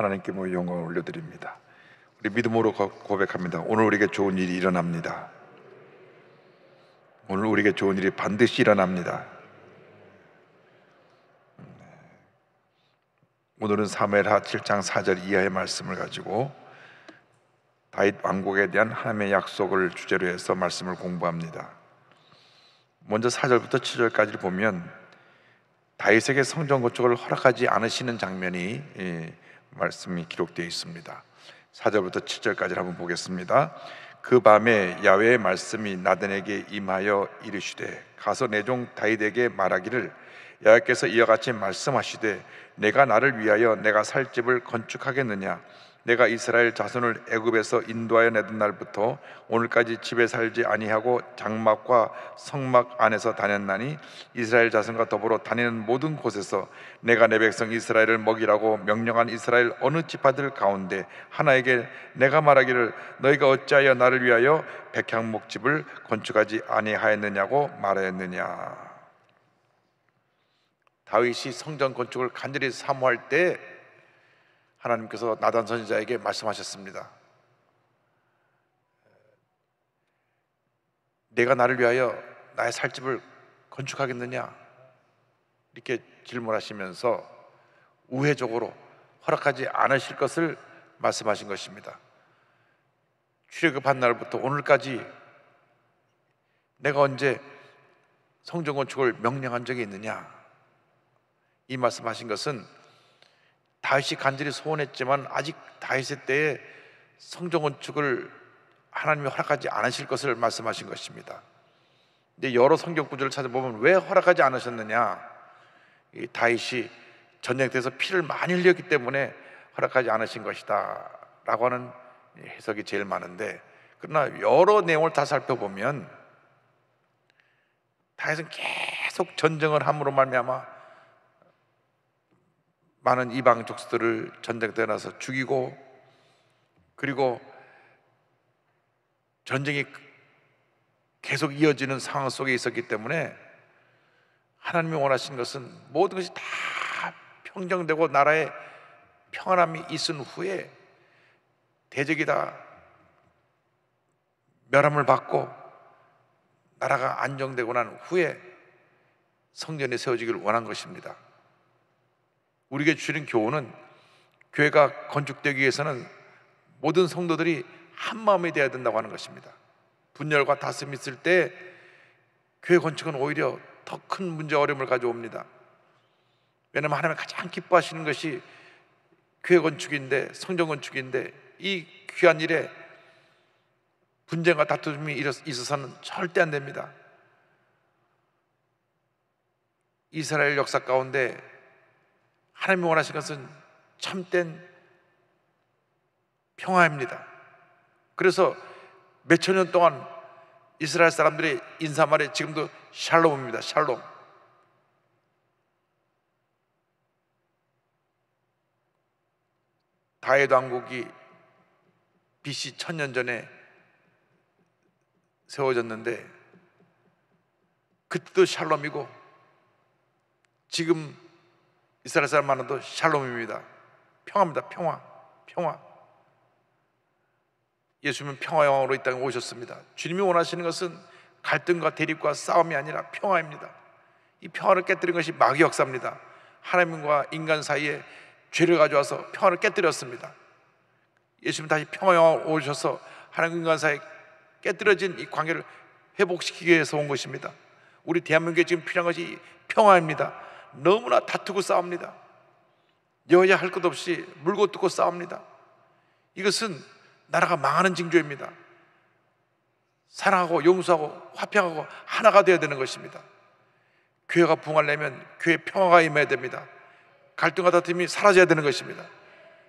하나님께 영광을 올려드립니다. 우리 믿음으로 고백합니다. 오늘 우리에게 좋은 일이 일어납니다. 오늘 우리에게 좋은 일이 반드시 일어납니다. 오늘은 사무엘하 7장 4절 이하의 말씀을 가지고 다윗 왕국에 대한 하나님의 약속을 주제로 해서 말씀을 공부합니다. 먼저 4절부터 7절까지를 보면 다윗에게 성전 건축을 허락하지 않으시는 장면이 말씀이 기록되어 있습니다. 4절부터 7절까지 한번 보겠습니다. 그 밤에 야훼의 말씀이 나단에게 임하여 이르시되 가서 내 종 다윗에게 말하기를 여호와께서 이와 같이 말씀하시되 내가 나를 위하여 내가 살 집을 건축하겠느냐? 내가 이스라엘 자손을 애굽에서 인도하여 내던 날부터 오늘까지 집에 살지 아니하고 장막과 성막 안에서 다녔나니 이스라엘 자손과 더불어 다니는 모든 곳에서 내가 내 백성 이스라엘을 먹이라고 명령한 이스라엘 어느 지파들 가운데 하나에게 내가 말하기를 너희가 어찌하여 나를 위하여 백향목집을 건축하지 아니하였느냐고 말하였느냐. 다윗이 성전 건축을 간절히 사모할 때 하나님께서 나단 선지자에게 말씀하셨습니다. 내가 나를 위하여 나의 살 집을 건축하겠느냐? 이렇게 질문하시면서 우회적으로 허락하지 않으실 것을 말씀하신 것입니다. 출애굽한 날부터 오늘까지 내가 언제 성전 건축을 명령한 적이 있느냐? 이 말씀하신 것은 다윗이 간절히 소원했지만 아직 다윗의 때에 성전 건축을 하나님이 허락하지 않으실 것을 말씀하신 것입니다. 근데 여러 성경 구절을 찾아보면 왜 허락하지 않으셨느냐? 이 다윗이 전쟁터에서 피를 많이 흘렸기 때문에 허락하지 않으신 것이다 라고 하는 해석이 제일 많은데, 그러나 여러 내용을 다 살펴보면 다윗은 계속 전쟁을 함으로 말미암아 많은 이방 족속들을 전쟁터에 나서 죽이고, 그리고 전쟁이 계속 이어지는 상황 속에 있었기 때문에 하나님이 원하신 것은 모든 것이 다 평정되고 나라에 평안함이 있은 후에 대적이 다 멸함을 받고 나라가 안정되고 난 후에 성전이 세워지기를 원한 것입니다. 우리에게 주시는 교훈은 교회가 건축되기 위해서는 모든 성도들이 한 마음이 되어야 된다고 하는 것입니다. 분열과 다툼이 있을 때 교회 건축은 오히려 더 큰 문제 어려움을 가져옵니다. 왜냐하면 하나님이 가장 기뻐하시는 것이 교회 건축인데, 성전 건축인데, 이 귀한 일에 분쟁과 다툼이 있어서는 절대 안 됩니다. 이스라엘 역사 가운데 하나님이 원하시는 것은 참된 평화입니다. 그래서 몇천 년 동안 이스라엘 사람들의 인사말에 지금도 샬롬입니다. 샬롬. 다윗 왕국이 BC 1000년 전에 세워졌는데 그때도 샬롬이고 지금 이스라엘 사람만도 샬롬입니다. 평화입니다. 평화. 예수님은 평화의 왕으로 이 땅에 오셨습니다. 주님이 원하시는 것은 갈등과 대립과 싸움이 아니라 평화입니다. 이 평화를 깨뜨린 것이 마귀 역사입니다. 하나님과 인간 사이에 죄를 가져와서 평화를 깨뜨렸습니다. 예수님 다시 평화의 왕으로 오셔서 하나님과 인간 사이에 깨뜨려진 이 관계를 회복시키기 위해서 온 것입니다. 우리 대한민국에 지금 필요한 것이 평화입니다. 너무나 다투고 싸웁니다. 여야 할 것 없이 물고 뜯고 싸웁니다. 이것은 나라가 망하는 징조입니다. 사랑하고 용서하고 화평하고 하나가 되어야 되는 것입니다. 교회가 부흥하려면 교회에 평화가 임해야 됩니다. 갈등과 다툼이 사라져야 되는 것입니다.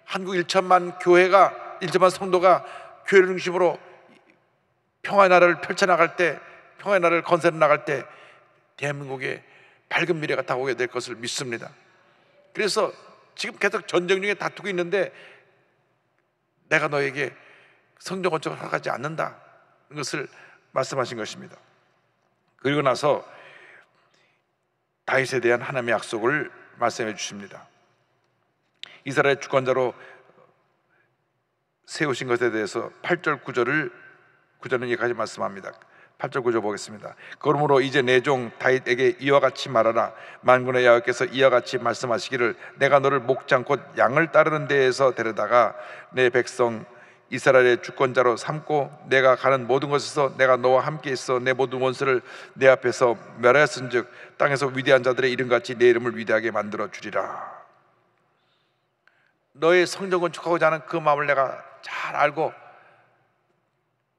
한국 1천만 교회가, 1천만 성도가 교회를 중심으로 평화의 나라를 펼쳐나갈 때, 평화의 나라를 건설해 나갈 때 대한민국에 밝은 미래가 다가오게 될 것을 믿습니다. 그래서 지금 계속 전쟁 중에 다투고 있는데 내가 너에게 성전 건축을 허락하지 않는다, 이것을 말씀하신 것입니다. 그리고 나서 다윗에 대한 하나님의 약속을 말씀해 주십니다. 이스라엘 주권자로 세우신 것에 대해서 8절 9절은 여기까지 말씀합니다. 8절 9절 보겠습니다. 그러므로 이제 내 종 다윗에게 이와 같이 말하라. 만군의 여호와께서 이와 같이 말씀하시기를 내가 너를 목장 곧 양을 따르는 데에서 데려다가 내 백성 이스라엘의 주권자로 삼고 내가 가는 모든 곳에서 내가 너와 함께 있어 내 모든 원수를 내 앞에서 멸하였은즉 땅에서 위대한 자들의 이름같이 내 이름을 위대하게 만들어 주리라. 너의 성전 건축하고자 하는 그 마음을 내가 잘 알고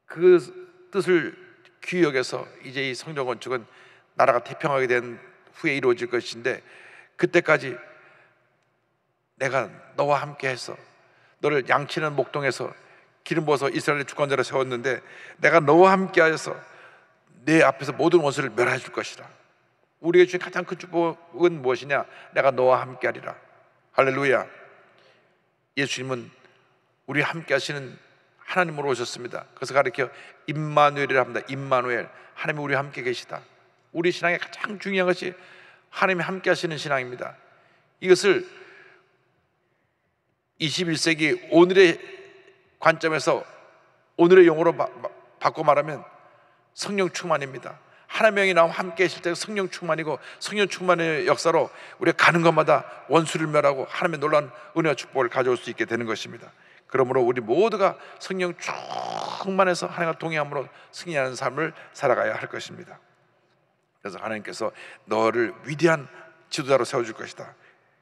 그 뜻을 귀히 여겨서 이제 이 성전 건축은 나라가 태평하게 된 후에 이루어질 것인데, 그때까지 내가 너와 함께 해서 너를 양치는 목동에서 기름 부어서 이스라엘의 주권자로 세웠는데 내가 너와 함께 하여서 내 앞에서 모든 원수를 멸해 줄 것이라. 우리에게 주신 가장 큰 축복은 무엇이냐? 내가 너와 함께 하리라. 할렐루야. 예수님은 우리 함께 하시는 하나님으로 오셨습니다. 그래서 가르쳐 임마누엘이라 합니다. 임마누엘, 하나님이 우리와 함께 계시다. 우리 신앙의 가장 중요한 것이 하나님이 함께 하시는 신앙입니다. 이것을 21세기 오늘의 관점에서 오늘의 용어로 바꿔 말하면 성령 충만입니다. 하나님의 영이 나와 함께 하실 때 성령 충만이고, 성령 충만의 역사로 우리가 가는 곳마다 원수를 멸하고 하나님의 놀라운 은혜와 축복을 가져올 수 있게 되는 것입니다. 그러므로 우리 모두가 성령 충만해서 하나님과 동행함으로 승리하는 삶을 살아가야 할 것입니다. 그래서 하나님께서 너를 위대한 지도자로 세워줄 것이다.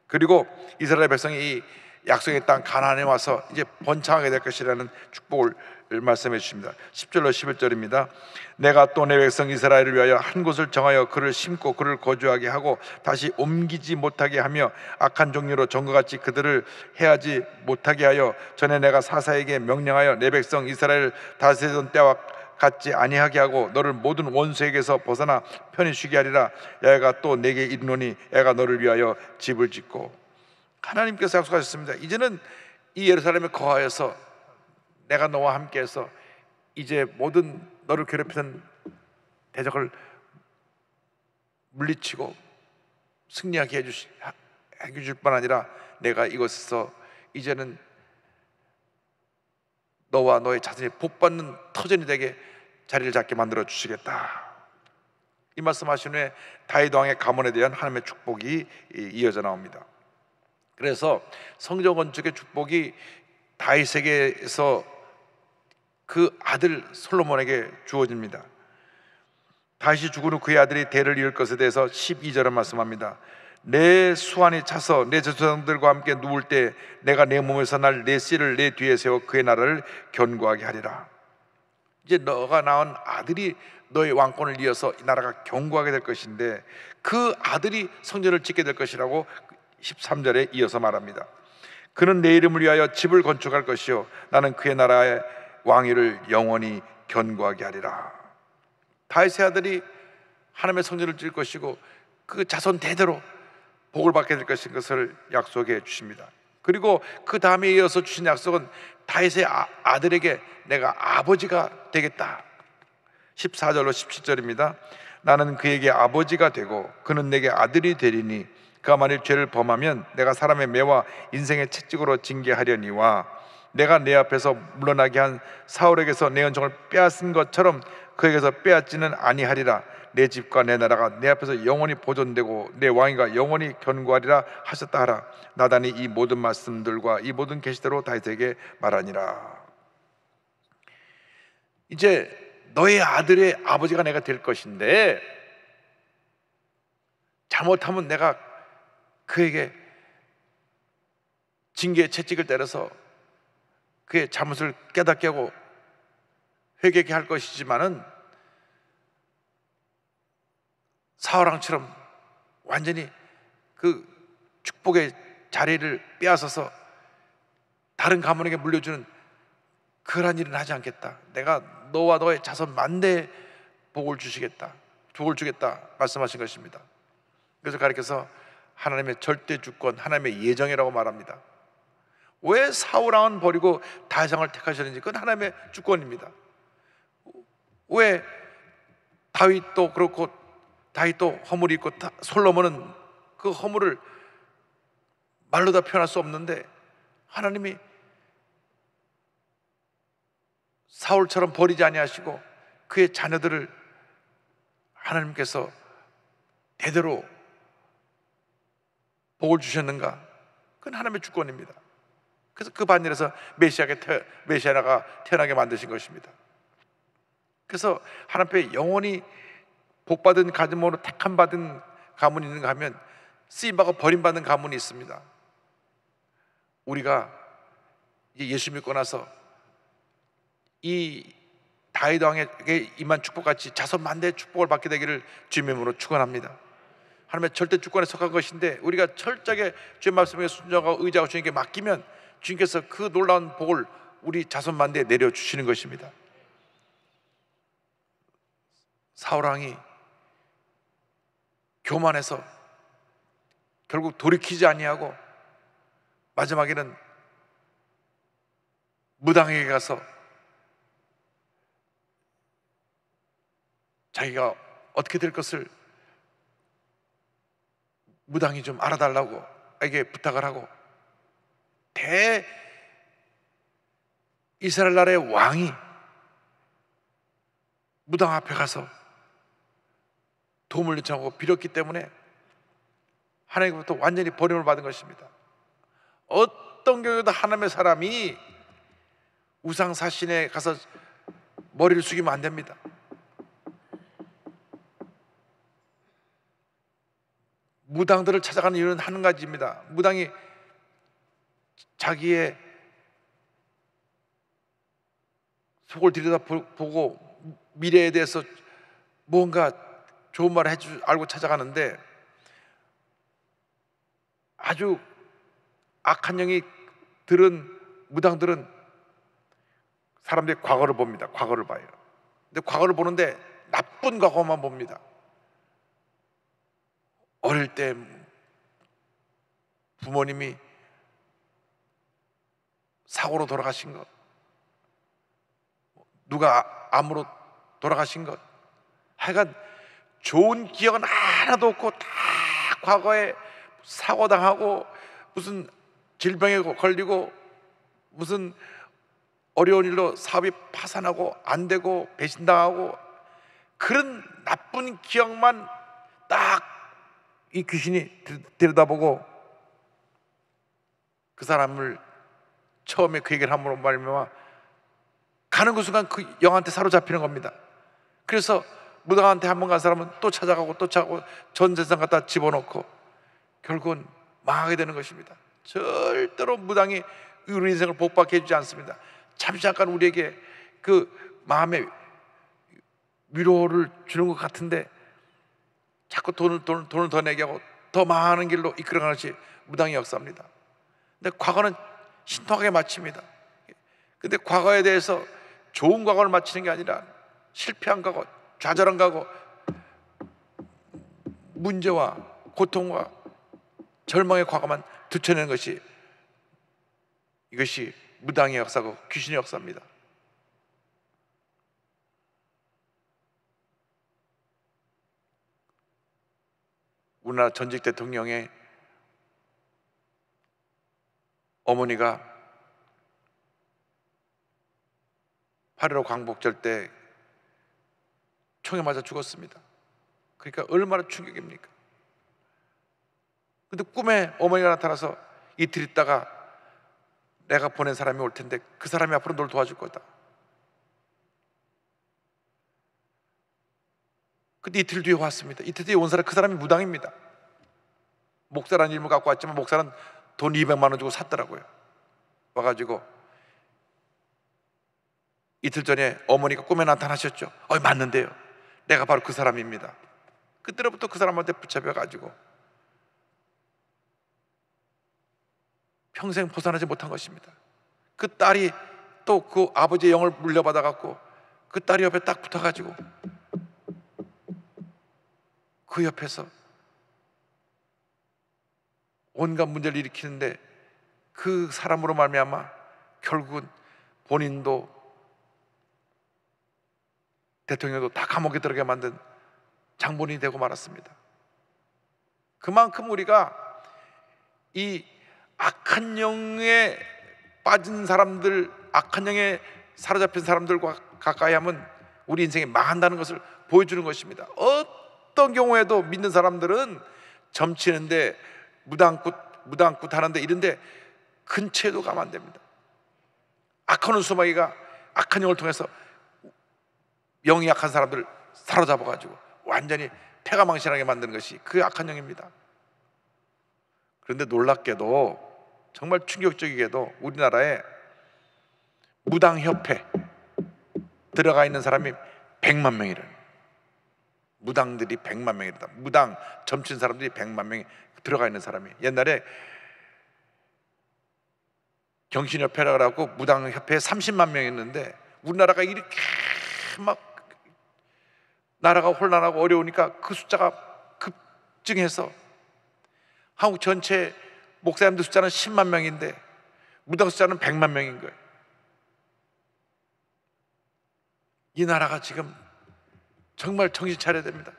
그리고 이스라엘 백성이 이 약속의 땅 가나안에 와서 이제 번창하게 될 것이라는 축복을 말씀해 주십니다. 10절로 11절입니다. 내가 또 내 백성 이스라엘을 위하여 한 곳을 정하여 그를 심고 그를 거주하게 하고 다시 옮기지 못하게 하며 악한 종류로 전과 같이 그들을 해하지 못하게 하여 전에 내가 사사에게 명령하여 내 백성 이스라엘을 다스리던 때와 같지 아니하게 하고 너를 모든 원수에게서 벗어나 편히 쉬게 하리라. 야가 또 내게 이르노니 야가 너를 위하여 집을 짓고. 하나님께서 약속하셨습니다. 이제는 이 예루살렘에 거하여서 내가 너와 함께해서 이제 모든 너를 괴롭히는 대적을 물리치고 승리하게 해줄 뿐 아니라 내가 이곳에서 이제는 너와 너의 자손이 복받는 터전이 되게 자리를 잡게 만들어 주시겠다. 이 말씀하신 후에 다윗 왕의 가문에 대한 하나님의 축복이 이어져 나옵니다. 그래서 성전 건축의 축복이 다윗에게서 그 아들 솔로몬에게 주어집니다. 다윗이 죽은 후 그의 아들이 대를 이을 것에 대해서 12절은 말씀합니다. 내 수완이 차서 내 제사장들과 함께 누울 때 내가 내 몸에서 날 내 씨를 내 뒤에 세워 그의 나라를 견고하게 하리라. 이제 너가 낳은 아들이 너의 왕권을 이어서 이 나라가 견고하게 될 것인데 그 아들이 성전을 짓게 될 것이라고 13절에 이어서 말합니다. 그는 내 이름을 위하여 집을 건축할 것이요 나는 그의 나라의 왕위를 영원히 견고하게 하리라. 다윗의 아들이 하나님의 성전을 지을 것이고 그 자손 대대로 복을 받게 될 것인 것을 약속해 주십니다. 그리고 그 다음에 이어서 주신 약속은 다윗의 아들에게 내가 아버지가 되겠다. 14절로 17절입니다. 나는 그에게 아버지가 되고 그는 내게 아들이 되리니 그가 만일 죄를 범하면 내가 사람의 매와 인생의 채찍으로 징계하려니와 내가 내 앞에서 물러나게 한 사울에게서 내 은총을 빼앗은 것처럼 그에게서 빼앗지는 아니하리라. 내 집과 내 나라가 내 앞에서 영원히 보존되고 내 왕위가 영원히 견고하리라 하셨다 하라. 나단이 이 모든 말씀들과 이 모든 계시대로 다윗에게 말하니라. 이제 너의 아들의 아버지가 내가 될 것인데 잘못하면 내가 그에게 징계의 채찍을 때려서 그의 잘못을 깨닫게 하고 회개하게 할 것이지만은 사울왕처럼 완전히 그 축복의 자리를 빼앗아서 다른 가문에게 물려주는 그러한 일은 하지 않겠다. 내가 너와 너의 자손 만대에 복을 주시겠다, 복을 주겠다 말씀하신 것입니다. 그래서 가르쳐서 하나님의 절대 주권, 하나님의 예정이라고 말합니다. 왜 사울왕은 버리고 다윗왕을 택하셨는지 그건 하나님의 주권입니다. 왜 다윗도 그렇고 다윗도 허물이 있고 솔로몬은 그 허물을 말로 다 표현할 수 없는데 하나님이 사울처럼 버리지 아니하시고 그의 자녀들을 하나님께서 대대로 복을 주셨는가? 그건 하나님의 주권입니다. 그래서 그 반열에서 메시아가 태어나게 만드신 것입니다. 그래서 하나님 앞에 영원히 복받은 가문으로 택함받은 가문이 있는가 하면 쓰임받고 버림받은 가문이 있습니다. 우리가 이제 예수 믿고 나서 이 다윗 왕에게 임한 축복같이 자손 만대의 축복을 받게 되기를 주님의 이름으로 축원합니다. 하나님의 절대 주권에 속한 것인데 우리가 철저하게 주의 말씀에 순종하고 의지하고 주님께 맡기면 주님께서 그 놀라운 복을 우리 자손 만대에 내려주시는 것입니다. 사울왕이 교만해서 결국 돌이키지 아니하고 마지막에는 무당에게 가서 자기가 어떻게 될 것을 무당이 좀 알아달라고 에게 부탁을 하고 이스라엘 나라의 왕이 무당 앞에 가서 도움을 요청하고 빌었기 때문에 하나님으로부터 완전히 버림을 받은 것입니다. 어떤 경우에도 하나님의 사람이 우상 사신에 가서 머리를 숙이면 안 됩니다. 무당들을 찾아가는 이유는 한 가지입니다. 무당이 자기의 속을 들여다보고 미래에 대해서 뭔가 좋은 말을 알고 찾아가는데 아주 악한 영이 들은 무당들은 사람들의 과거를 봅니다. 과거를 봐요. 근데 과거를 보는데 나쁜 과거만 봅니다. 어릴 때 부모님이 사고로 돌아가신 것, 누가 암으로 돌아가신 것, 하여간 좋은 기억은 하나도 없고 다 과거에 사고당하고 무슨 질병에 걸리고 무슨 어려운 일로 사업이 파산하고 안 되고 배신당하고 그런 나쁜 기억만 딱 이 귀신이 들여다보고 그 사람을 처음에 그 얘기를 함으로 말미암아 가는 그 순간 그 영한테 사로잡히는 겁니다. 그래서 무당한테 한 번 간 사람은 또 찾아가고 또 찾아가고 전 재산 갖다 집어넣고 결국은 망하게 되는 것입니다. 절대로 무당이 우리 인생을 복받게 해주지 않습니다. 잠깐 우리에게 그 마음의 위로를 주는 것 같은데 자꾸 돈을 더 내게 하고 더 망하는 길로 이끌어가는 것이 무당의 역사입니다. 근데 과거는 신통하게 마칩니다. 근데 과거에 대해서 좋은 과거를 마치는 게 아니라 실패한 과거, 좌절한 과거, 문제와 고통과 절망의 과거만 드러내는 것이 이것이 무당의 역사고 귀신의 역사입니다. 우리나라 전직 대통령의 어머니가 8.15 광복절 때 총에 맞아 죽었습니다. 그러니까 얼마나 충격입니까? 근데 꿈에 어머니가 나타나서 이틀 있다가 내가 보낸 사람이 올 텐데 그 사람이 앞으로 널 도와줄 거다. 근데 이틀 뒤에 왔습니다. 이틀 뒤에 온 사람, 그 사람이 무당입니다. 목사라는 이름을 갖고 왔지만 목사는 돈 200만 원 주고 샀더라고요. 와가지고 이틀 전에 어머니가 꿈에 나타나셨죠. 맞는데요, 내가 바로 그 사람입니다. 그때로부터 그 사람한테 붙잡혀가지고 평생 벗어나지 못한 것입니다. 그 딸이 또 그 아버지의 영을 물려받아갖고 그 딸이 옆에 딱 붙어가지고 그 옆에서 온갖 문제를 일으키는데 그 사람으로 말미암아 결국은 본인도 대통령도 다 감옥에 들어가게 만든 장본인이 되고 말았습니다. 그만큼 우리가 이 악한 영에 빠진 사람들, 악한 영에 사로잡힌 사람들과 가까이 하면 우리 인생이 망한다는 것을 보여주는 것입니다. 어떤 경우에도 믿는 사람들은 점치는데 무당굿 하는데 이런데 근처에도 가면 안 됩니다. 악한 수마귀가 악한 영을 통해서 영이 약한 사람들을 사로잡아가지고 완전히 패가망신하게 만드는 것이 그 악한 영입니다. 그런데 놀랍게도 정말 충격적이게도 우리나라에 무당협회 들어가 있는 사람이 100만 명이래요. 무당들이 100만 명이다. 무당 점친 사람들이 100만 명이 들어가 있는 사람이. 옛날에 경신협회라고 하고 무당협회에 30만 명이 있는데 우리나라가 이렇게 막 나라가 혼란하고 어려우니까 그 숫자가 급증해서 한국 전체 목사님들 숫자는 10만 명인데 무당 숫자는 100만 명인 거예요. 이 나라가 지금 정말 정신 차려야 됩니다.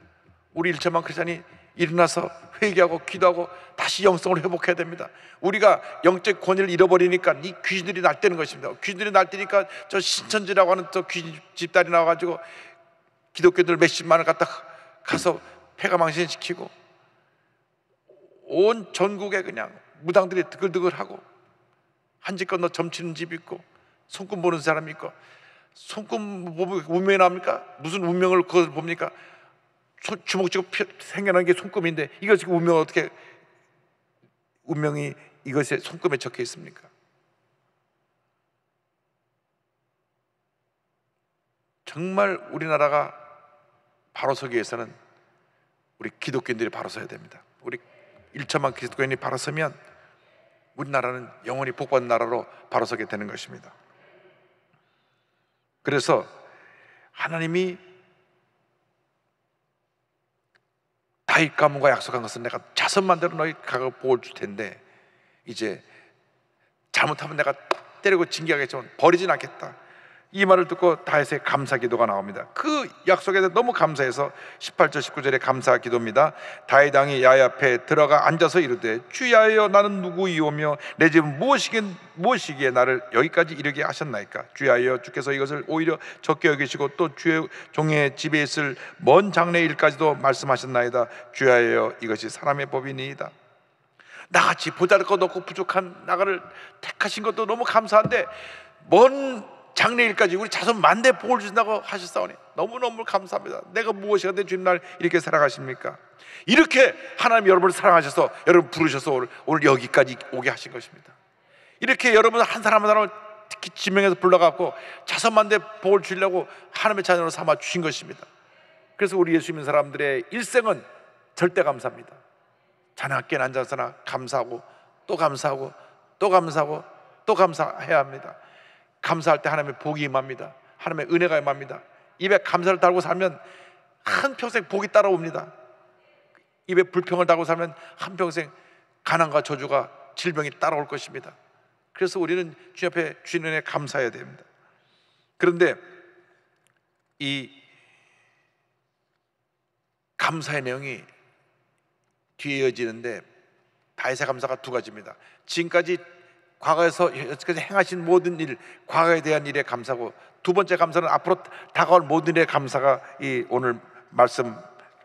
우리 일천만 크리스찬이 일어나서 회개하고 기도하고 다시 영성을 회복해야 됩니다. 우리가 영적 권위를 잃어버리니까 이 귀신들이 날뛰는 것입니다. 귀신들이 날뛰니까 저 신천지라고 하는 저 귀신 집단이 나와가지고 기독교들 몇십만을 갖다 가서 폐가망신시키고 온 전국에 그냥 무당들이 드글드글하고 한 집 건너 점치는 집 있고 손금 보는 사람이 있고 손금 보면 운명이 나옵니까? 무슨 운명을 그걸 봅니까? 주먹 쥐고 생겨난 게 손금인데 이거 지금 운명을 어떻게 운명이 이것에 손금에 적혀 있습니까? 정말 우리나라가 바로 서기 위해서는 우리 기독교인들이 바로 서야 됩니다. 우리 1천만 기독교인이 바로 서면 우리나라는 영원히 복받는 나라로 바로 서게 되는 것입니다. 그래서 하나님이 다윗 가문과 약속한 것은 내가 자손만대로 너희 각을 복을 줄 텐데 이제 잘못하면 내가 때리고 징계하겠지만 버리진 않겠다. 이 말을 듣고 다윗의 감사 기도가 나옵니다. 그 약속에 대해 너무 감사해서 18절 19절의 감사 기도입니다. 다윗 왕이 야훼 앞에 들어가 앉아서 이르되 주야여 나는 누구이오며 내 집은 무엇이기에 나를 여기까지 이르게 하셨나이까? 주야여 주께서 이것을 오히려 적게 여기시고 또 주의 종의 집에 있을 먼 장래 일까지도 말씀하셨나이다. 주야여 이것이 사람의 법이니이다. 나같이 보잘것 없고 부족한 나를 택하신 것도 너무 감사한데 먼 장래일까지 우리 자손 만대 복을 주신다고 하셨사오니 너무너무 감사합니다. 내가 무엇이 한데 주님 날 이렇게 사랑하십니까? 이렇게 하나님 여러분을 사랑하셔서 여러분 부르셔서 오늘 여기까지 오게 하신 것입니다. 이렇게 여러분 한 사람 한 사람을 특히 지명해서 불러갖고 자손 만대 복을 주려고 하나님의 자녀로 삼아 주신 것입니다. 그래서 우리 예수 믿는 사람들의 일생은 절대 감사합니다. 자나깨 앉아서나 감사하고 또 감사하고 또 감사하고 또 감사해야 합니다. 감사할 때 하나님의 복이 임합니다. 하나님의 은혜가 임합니다. 입에 감사를 달고 살면 한평생 복이 따라옵니다. 입에 불평을 달고 살면 한평생 가난과 저주가 질병이 따라올 것입니다. 그래서 우리는 주님 앞에 주님의 은혜에 감사해야 됩니다. 그런데 이 감사의 내용이 뒤에 이어지는데 다윗의 감사가 두 가지입니다. 지금까지 과거에서 여태까지 행하신 모든 일, 과거에 대한 일에 감사하고 두 번째 감사는 앞으로 다가올 모든 일에 감사가 이 오늘 말씀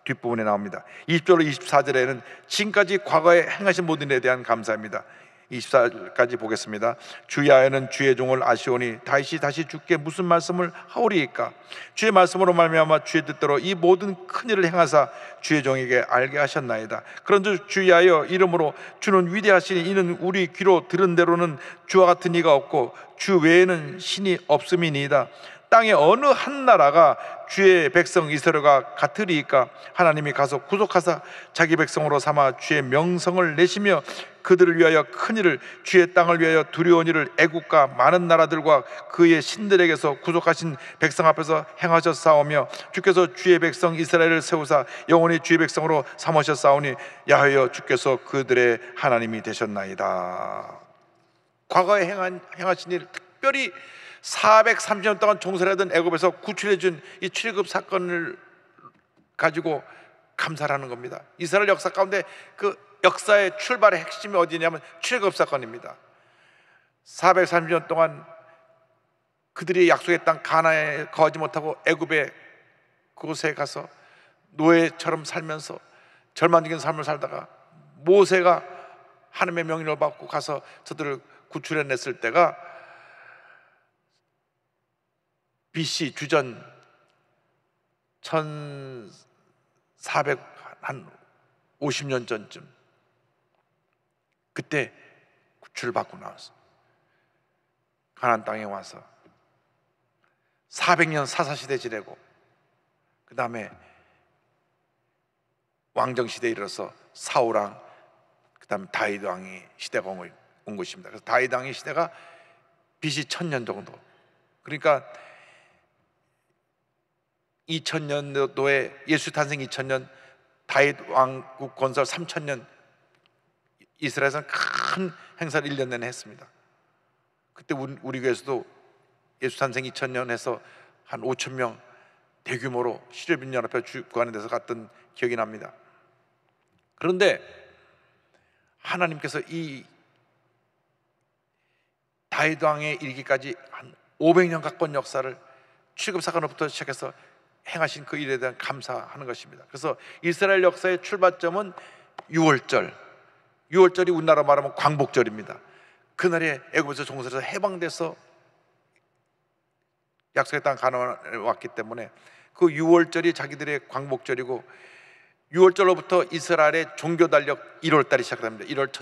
뒷부분에 나옵니다. 20절로 24절에는 지금까지 과거에 행하신 모든 일에 대한 감사입니다. 24절까지 보겠습니다. 주야훼는 주의 종을 아시오니 다윗이 다시 주께 무슨 말씀을 하오리이까? 주의 말씀으로 말미암아 주의 뜻대로 이 모든 큰 일을 행하사 주의 종에게 알게 하셨나이다. 그런즉 주야훼 이름으로 주는 위대하시니 이는 우리 귀로 들은 대로는 주와 같은 이가 없고 주 외에는 신이 없음이니이다. 땅의 어느 한 나라가 주의 백성 이스라엘과 같으리이까? 하나님이 가서 구속하사 자기 백성으로 삼아 주의 명성을 내시며 그들을 위하여 큰 일을 주의 땅을 위하여 두려운 일을 애국과 많은 나라들과 그의 신들에게서 구속하신 백성 앞에서 행하셨사오며 주께서 주의 백성 이스라엘을 세우사 영원히 주의 백성으로 삼으셨사오니 야훼여 주께서 그들의 하나님이 되셨나이다. 과거에 행하신 일, 특별히 430년 동안 종살이하던 애굽에서 구출해준 이 출애굽 사건을 가지고 감사를 하는 겁니다. 이스라엘 역사 가운데 그 역사의 출발의 핵심이 어디냐면 출애굽 사건입니다. 430년 동안 그들이 약속의 땅 가나안에 거하지 못하고 애굽의 그곳에 가서 노예처럼 살면서 절망적인 삶을 살다가 모세가 하나님의 명령을 받고 가서 저들을 구출해냈을 때가 BC 주전 1450년 전쯤, 그때 구출받고 나왔어. 가나안 땅에 와서 400년 사사시대 지내고 그 다음에 왕정시대에 이르러서 사울왕, 그 다음에 다윗 왕이 시대가 온 것입니다. 그래서 다윗 왕의 시대가 BC 1000년 정도, 그러니까 2000년도에 예수 탄생 2000년, 다윗 왕국 건설 3000년, 이스라엘에서는 큰 행사를 1년 내내 했습니다. 그때 우리 교회에서도 예수 탄생 2000년 해서 한 5000명 대규모로 시려빈연합회 주관에 대해서 갔던 기억이 납니다. 그런데 하나님께서 이 다윗 왕에 이르기까지 한 500년 가까운 역사를 출애굽 사건부터 시작해서 행하신 그 일에 대한 감사하는 것입니다. 그래서 이스라엘 역사의 출발점은 6월절. 6월절이 우리나라 말하면 광복절입니다. 그날에 애굽에서 종살에서 해방돼서 약속의 땅 가나안에 왔기 때문에 그 6월절이 자기들의 광복절이고, 6월절로부터 이스라엘의 종교 달력 1월달이 시작됩니다. 1월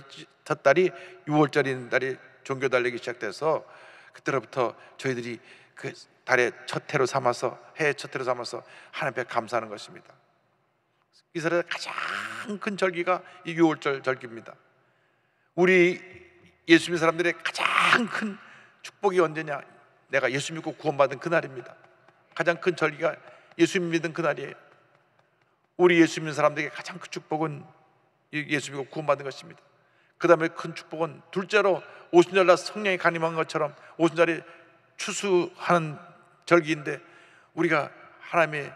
첫 달이 6월절인 달이 종교 달력이 시작돼서 그때로부터 저희들이 그 달의 첫 해로 삼아서, 해의 첫 해로 삼아서 하나님 앞에 감사하는 것입니다. 이스라엘의 가장 큰 절기가 이 6월절 절기입니다. 우리 예수 믿는 사람들의 가장 큰 축복이 언제냐? 내가 예수 믿고 구원받은 그날입니다. 가장 큰 절기가 예수 믿는 그날이에요. 우리 예수 믿는 사람들에게 가장 큰 축복은 예수 믿고 구원받은 것입니다. 그 다음에 큰 축복은 둘째로 오순절날 성령이 강림한 것처럼 오순절이 추수하는 절기인데, 우리가 하나님의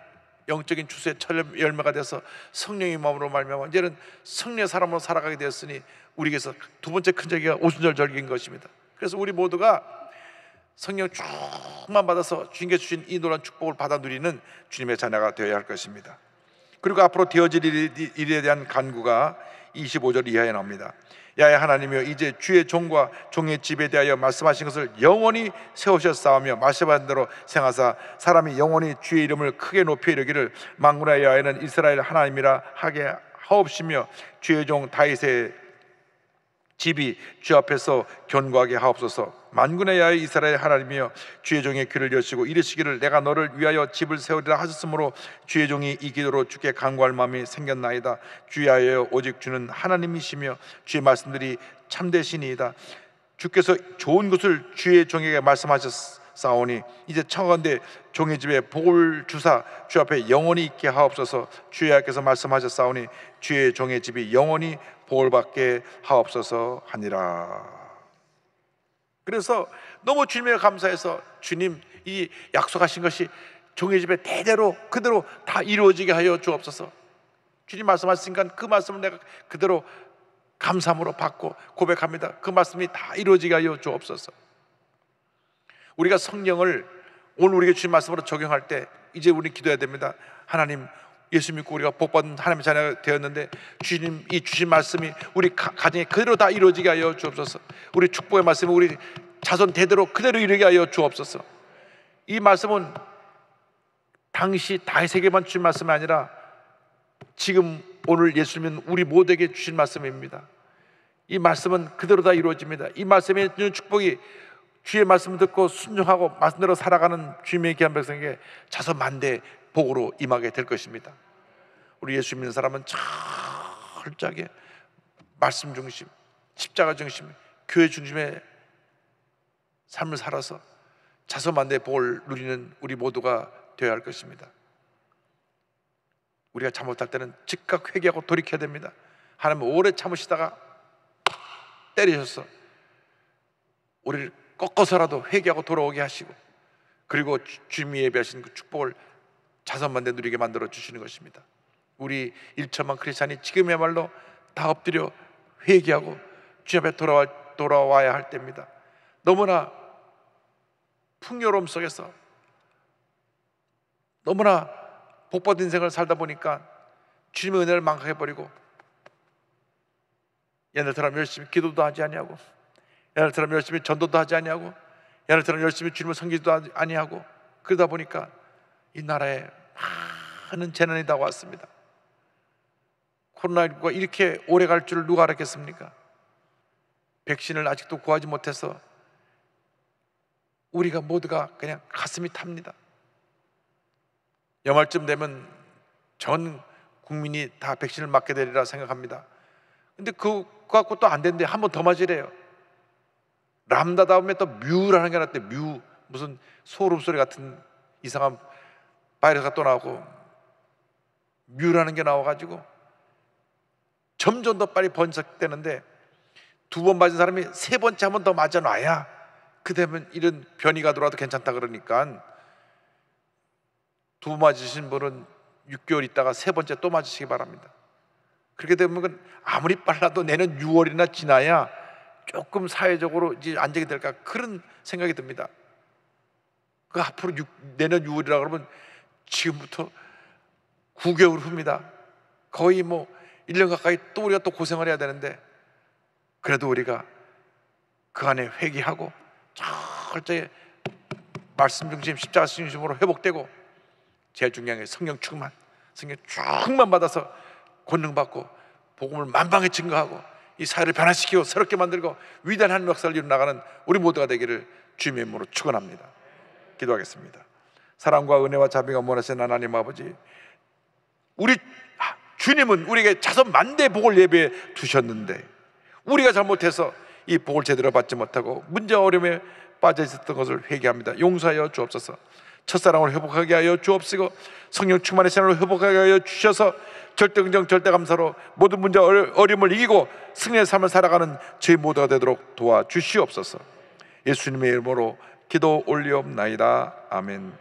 영적인 추수의 첫 열매가 돼서 성령의 마음으로 말미암아 이제는 성령의 사람으로 살아가게 되었으니 우리에게서 두 번째 큰 절기가 오순절 절기인 것입니다. 그래서 우리 모두가 성령 충만 받아서 주님께 주신 이 놀라운 축복을 받아 누리는 주님의 자녀가 되어야 할 것입니다. 그리고 앞으로 되어질 일에 대한 간구가 25절 이하에 나옵니다. 야훼 하나님이여, 이제 주의 종과 종의 집에 대하여 말씀하신 것을 영원히 세우셨사오며 말씀하신 대로 생하사 사람이 영원히 주의 이름을 크게 높여 이르기를 만군의 야훼는 이스라엘 하나님이라 하게 하옵시며 주의 종 다윗의 집이 주 앞에서 견고하게 하옵소서. 만군의 야훼 이스라엘 하나님이여, 주의 종의 귀를 여시고 이르시기를 내가 너를 위하여 집을 세우리라 하셨으므로 주의 종이 이 기도로 주께 간구할 마음이 생겼나이다. 주야여, 오직 주는 하나님이시며 주의 말씀들이 참되시니이다. 주께서 좋은 것을 주의 종에게 말씀하셨사오니 이제 청하건대 종의 집에 복을 주사 주 앞에 영원히 있게 하옵소서. 주의 하께서 말씀하셨사오니 주의 종의 집이 영원히 복을 받게 하옵소서 하니라. 그래서 너무 주님에 감사해서, 주님 이 약속하신 것이 종의 집에 대대로 그대로 다 이루어지게 하여 주옵소서. 주님 말씀하시니까 그 말씀을 내가 그대로 감사함으로 받고 고백합니다. 그 말씀이 다 이루어지게 하여 주옵소서. 우리가 성령을 오늘 우리에게 주신 말씀으로 적용할 때 이제 우리 기도해야 됩니다. 하나님, 예수 믿고 우리가 복받은 하나님의 자녀가 되었는데 주님 이 주신 말씀이 우리 가정에 그대로 다 이루어지게 하여 주옵소서. 우리 축복의 말씀이 우리 자손 대대로 그대로 이루게 하여 주옵소서. 이 말씀은 당시 다윗에게만 주신 말씀이 아니라 지금 오늘 예수 믿는 우리 모두에게 주신 말씀입니다. 이 말씀은 그대로 다 이루어집니다. 이 말씀에 주는 축복이 주의 말씀을 듣고 순종하고 말씀대로 살아가는 주님의 귀한 백성에게 자손 만대 복으로 임하게 될 것입니다. 우리 예수 믿는 사람은 철저하게 말씀 중심, 십자가 중심, 교회 중심의 삶을 살아서 자손 만대의 복을 누리는 우리 모두가 되어야 할 것입니다. 우리가 잘못할 때는 즉각 회개하고 돌이켜야 됩니다. 하나님 오래 참으시다가 때리셔서 우리를 꺾어서라도 회개하고 돌아오게 하시고, 그리고 주님이 예배하신 그 축복을 자선만대 누리게 만들어 주시는 것입니다. 우리 1천만 크리스찬이 지금이야말로 다 엎드려 회개하고 주님 앞에 돌아와야 할 때입니다. 너무나 풍요로움 속에서 너무나 복받은 인생을 살다 보니까 주님의 은혜를 망각해버리고 얘네들처럼 열심히 기도도 하지 아니하고, 얘네들처럼 열심히 전도도 하지 아니하고, 얘네들처럼 열심히 주님을 섬기지도 아니하고, 그러다 보니까 이 나라에 많은 재난이 다가왔습니다. 코로나19가 이렇게 오래 갈 줄을 누가 알았겠습니까? 백신을 아직도 구하지 못해서 우리가 모두가 그냥 가슴이 탑니다. 연말쯤 되면 전 국민이 다 백신을 맞게 되리라 생각합니다. 근데 그거 갖고 또 안 된대. 한 번 더 맞으래요. 람다 다음에 또 뮤라는 게 나왔대. 뮤, 무슨 소름 소리 같은 이상한 바이러스가 또 나오고, 뮤라는 게 나와가지고 점점 더 빨리 번식되는데, 2번 맞은 사람이 3번째 한 번 더 맞아놔야 그 되면 이런 변이가 들어와도 괜찮다 그러니까 2번 맞으신 분은 6개월 있다가 3번째 또 맞으시기 바랍니다. 그렇게 되면 아무리 빨라도 내년 6월이나 지나야 조금 사회적으로 이제 안정이 될까, 그런 생각이 듭니다. 그 앞으로 내년 6월이라 그러면 지금부터 9개월 후입니다. 거의 뭐 1년 가까이 또 우리가 또 고생을 해야 되는데, 그래도 우리가 그 안에 회개하고 철저히 말씀 중심, 십자가 중심으로 회복되고, 제일 중요한 게 성령 충만 받아서 권능받고 복음을 만방에 증거하고 이 사회를 변화시키고 새롭게 만들고 위대한 하나님의 역사를 이루어나가는 우리 모두가 되기를 주님의 이름으로 축원합니다. 기도하겠습니다. 사랑과 은혜와 자비가 원하시는 하나님 아버지, 우리 주님은 우리에게 자손 만대 복을 예배해 두셨는데 우리가 잘못해서 이 복을 제대로 받지 못하고 문제 어려움에 빠져 있었던 것을 회개합니다. 용서하여 주옵소서. 첫사랑을 회복하게 하여 주옵시고, 성령 충만의 신앙을 회복하게 하여 주셔서 절대 긍정 절대 감사로 모든 문제 어려움을 이기고 승리의 삶을 살아가는 저희 모두가 되도록 도와주시옵소서. 예수님의 이름으로 기도 올리옵나이다. 아멘.